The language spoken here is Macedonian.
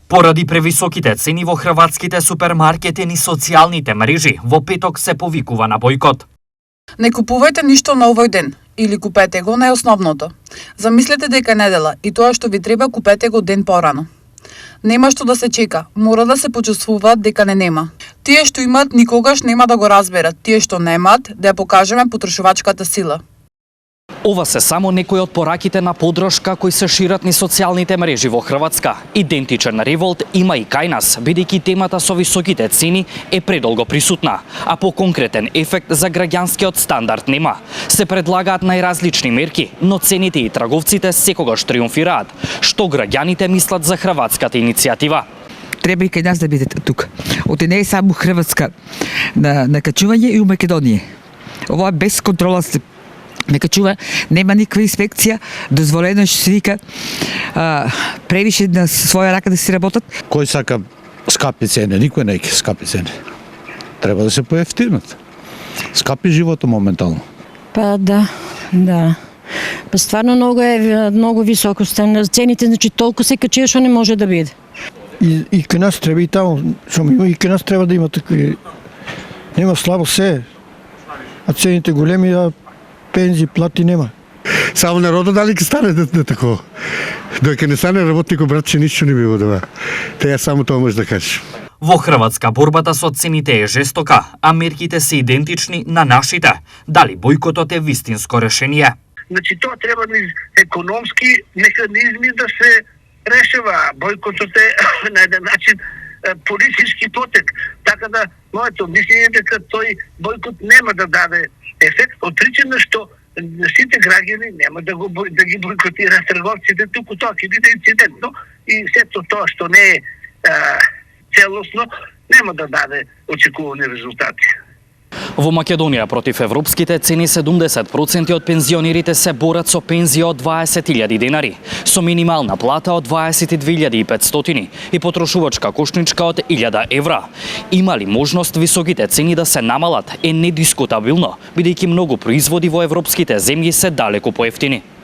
Поради превисоките цени во хрватските супермаркети и социјалните мрежи, во петок се повикува на бојкот. Не купувајте ништо на овој ден, или купете го најосновното. Замислете дека е недела и тоа што ви треба купете го ден порано. Нема што да се чека, мора да се почувствуваат дека не нема. Тие што имаат никогаш нема да го разберат, тие што немаат да ја покажеме потрошувачката сила. Ова се само некои од пораките на поддршка кои се шират низ социјалните мрежи во Хрватска. Идентичен револт има и кај нас, бидејќи темата со високите цени е предолго присутна, а по конкретен ефект за граѓанскиот стандард нема. Се предлагаат најразлични мерки, но цените и трговците секогаш триумфираат. Што граѓаните мислат за хрватската иницијатива? Треба и кај нас да биде тук. Оти не е само Хрватска на качување и у Македонија. Ова без контрола се не качува, нема никаква инспекција, дозволено што се вика превише на своја рака да се работат. Кој сака скапи цене? Никој не ќе скапи цене. Треба да се поевтинат. Скапи живото моментално. Па да. Па стварно многу високо цените, значи толку се качија што не може да биде. И кај нас треба и таму, и кај нас треба да има такви. Нема слабо се. А цените големи, а пензии, плати нема. Само народот дали ќе стане тако. Докато не стане работникот, братче, ништо не бива да. Теја само тоа може да кажеш. Во Хрватска борбата со цените е жестока, а мерките се идентични на нашите. Дали бојкотот е вистинско решение? Значи тоа треба низ економски механизми да се решава. Бојкотот е на еден начин политички потек. Така да моето мислење е дека тој бојкот нема да даде ефект, отричаме што сите граѓани нема да ги бойкотираат трговците, туку тоа ќе биде инцидентно и сето тоа што не е целосно нема да даде очекувани резултати. Во Македонија против европските цени 70% од пензионерите се борат со пензија од 20.000 денари, со минимална плата од 22.500 и потрошувачка кошничка од 1.000 евра. Има ли можност високите цени да се намалат е недискутабилно, бидејќи многу производи во европските земји се далеку поевтини.